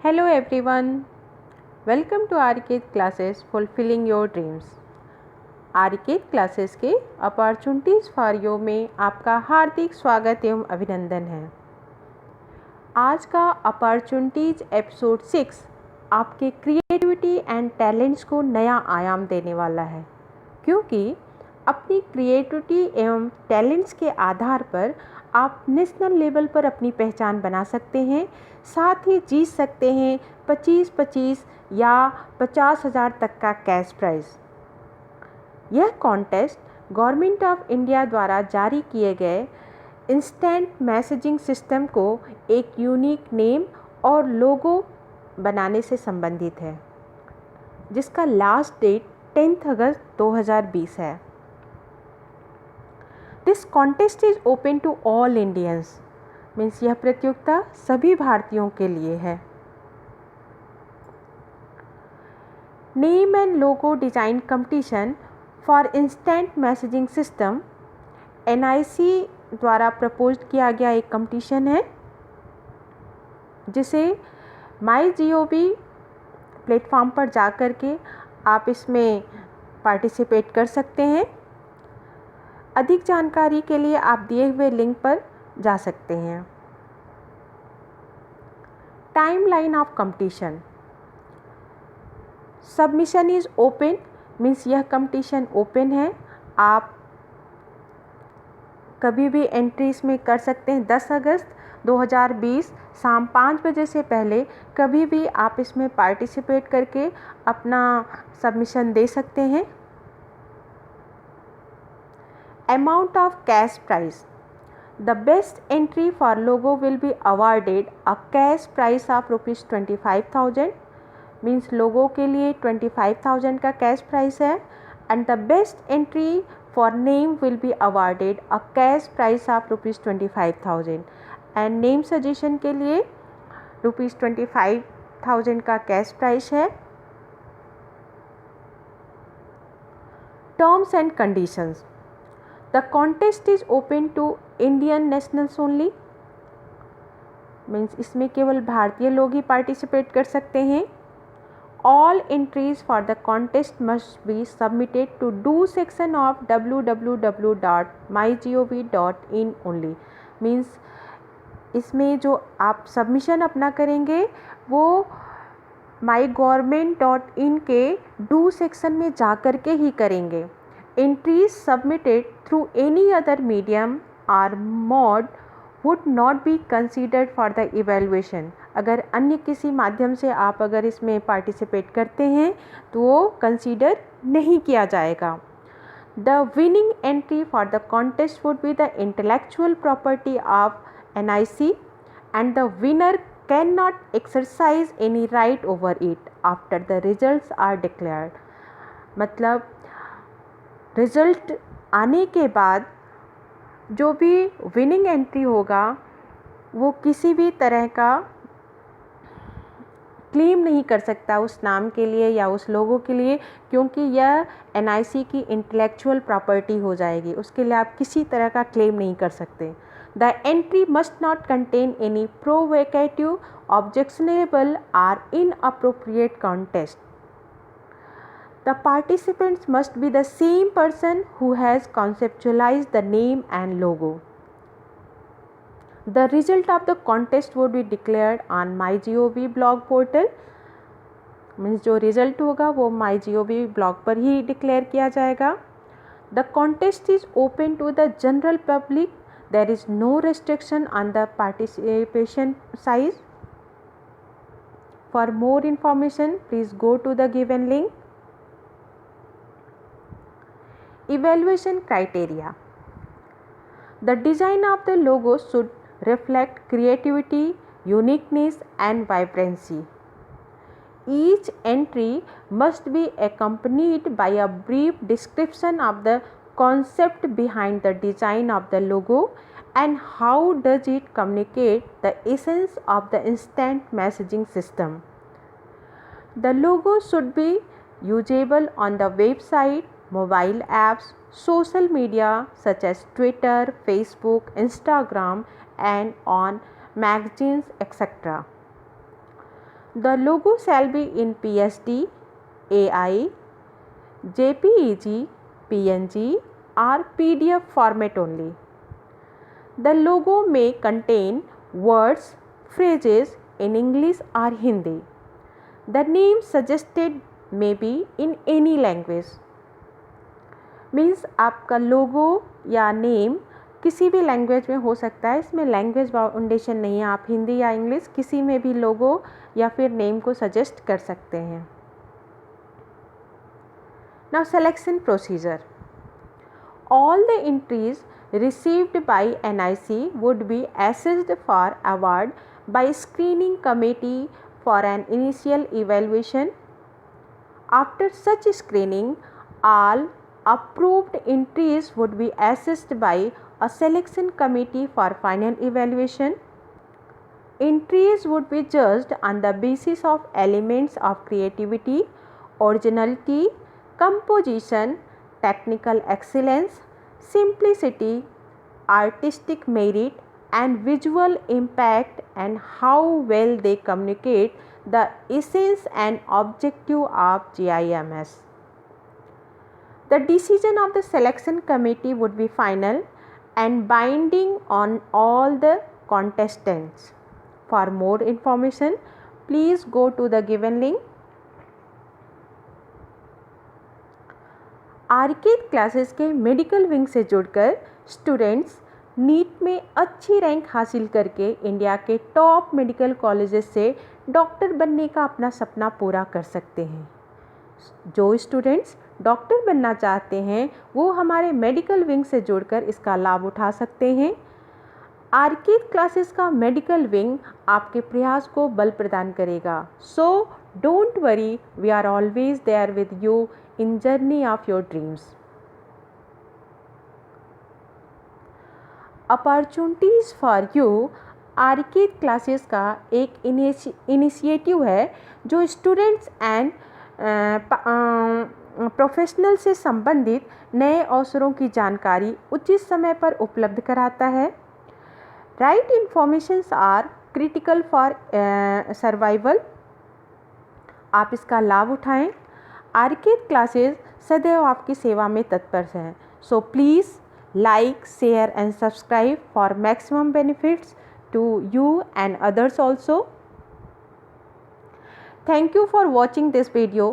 Hello everyone, welcome to Ariket Classes Fulfilling Your Dreams. आरिकेत classes के opportunities for you में आपका हार्दिक स्वागत एवं अभिनंदन है। आज का अपॉर्चुनिटीज़ एपिसोड 6 आपके क्रिएटिविटी एंड टैलेंट्स को नया आयाम देने वाला है, क्योंकि अपनी क्रिएटिविटी एवं टैलेंट्स के आधार पर आप नेशनल लेवल पर अपनी पहचान बना सकते हैं, साथ ही जीत सकते हैं 25-25 या 50,000 तक का कैश प्राइज़। यह कॉन्टेस्ट गवर्नमेंट ऑफ इंडिया द्वारा जारी किए गए इंस्टेंट मैसेजिंग सिस्टम को एक यूनिक नेम और लोगो बनाने से संबंधित है, जिसका लास्ट डेट 10 अगस्त 2020 है। This contest is open to all Indians, means यह प्रतियोगिता सभी भारतीयों के लिए है। Name and logo design competition for instant messaging system NIC द्वारा प्रपोज किया गया एक कंपटीशन है, जिसे MyGov प्लेटफॉर्म पर जा कर के आप इसमें पार्टिसिपेट कर सकते हैं। अधिक जानकारी के लिए आप दिए हुए लिंक पर जा सकते हैं। Timeline of competition. Submission is open, means यह कंपटीशन ओपन है, आप कभी भी एंट्री इसमें कर सकते हैं। 10 अगस्त 2020 शाम 5 बजे से पहले कभी भी आप इसमें पार्टिसिपेट करके अपना सबमिशन दे सकते हैं। Amount of cash prize. The best entry for logo will be awarded a cash prize of ₹25,000, means लोगो के लिए 25,000 का कैश प्राइस है। and the best entry for name will be awarded a cash prize of ₹25,000 and name suggestion के लिए ₹25,000 का cash price है। Terms and conditions. The contest is open to Indian nationals only, means इसमें केवल भारतीय लोग ही participate कर सकते हैं। All entries for the contest must be submitted to do section of www.mygov.in only, means इसमें जो आप सबमिशन अपना करेंगे वो mygovernment.in के डू सेक्शन में जा कर के ही करेंगे। Entries submitted through any other medium or mode would not be considered for the evaluation. अगर अन्य किसी माध्यम से आप अगर इसमें पार्टिसिपेट करते हैं तो वो कंसीडर नहीं किया जाएगा। The winning entry for the contest would be the intellectual property of NIC and the winner cannot exercise any right over it after the results are declared. मतलब रिज़ल्ट आने के बाद जो भी विनिंग एंट्री होगा वो किसी भी तरह का क्लेम नहीं कर सकता उस नाम के लिए या उस लोगो के लिए, क्योंकि यह NIC की इंटेलेक्चुअल प्रॉपर्टी हो जाएगी। उसके लिए आप किसी तरह का क्लेम नहीं कर सकते। The entry must not contain any provocative, objectionable और inappropriate contest. The participants must be the same person who has conceptualized the name and logo. The result of the contest would be declared on MyGov blog portal. Means जो result होगा वो MyGov blog पर ही declare किया जाएगा। The contest is open to the general public. There is no restriction on the participation size. For more information, please go to the given link. Evaluation criteria. The design of the logo should reflect creativity, uniqueness and vibrancy. Each entry must be accompanied by a brief description of the concept behind the design of the logo and how does it communicate the essence of the instant messaging system. The logo should be usable on the website, mobile apps, social media such as Twitter, Facebook, Instagram and on magazines, etc. The logo shall be in PSD, AI, JPEG, PNG or PDF format only. The logo may contain words, phrases in English or Hindi. The name suggested may be in any language. Means आपका लोगो या name किसी भी language में हो सकता है, इसमें language बाउंडेशन नहीं है, आप हिंदी या इंग्लिश किसी में भी लोगो या फिर नेम को सजेस्ट कर सकते हैं। Now selection procedure. All the entries received by NIC would be assessed for award by screening committee for an initial evaluation. After such screening, all approved entries would be assessed by a selection committee for final evaluation. Entries would be judged on the basis of elements of creativity, originality, composition, technical excellence, simplicity, artistic merit and visual impact, and how well they communicate the essence and objective of GIMS. The decision of the selection committee would be final and binding on all the contestants. For more information, please go to the given link. Arcade classes के medical wing से जुड़कर students NEET में अच्छी rank हासिल करके India के top medical colleges से doctor बनने का अपना सपना पूरा कर सकते हैं। जो स्टूडेंट्स डॉक्टर बनना चाहते हैं वो हमारे मेडिकल विंग से जुड़कर इसका लाभ उठा सकते हैं। आर्केड क्लासेस का मेडिकल विंग आपके प्रयास को बल प्रदान करेगा। So don't worry, we are always there with you in journey of your dreams. Opportunities for you Arcade classes का एक इनिशिएटिव है जो स्टूडेंट्स एंड प्रोफेशनल से संबंधित नए अवसरों की जानकारी उचित समय पर उपलब्ध कराता है। Right informations are critical for survival. आप इसका लाभ उठाएं। आर्केड क्लासेस सदैव आपकी सेवा में तत्पर हैं। So please like, share and subscribe for maximum benefits to you and others also. Thank you for watching this video.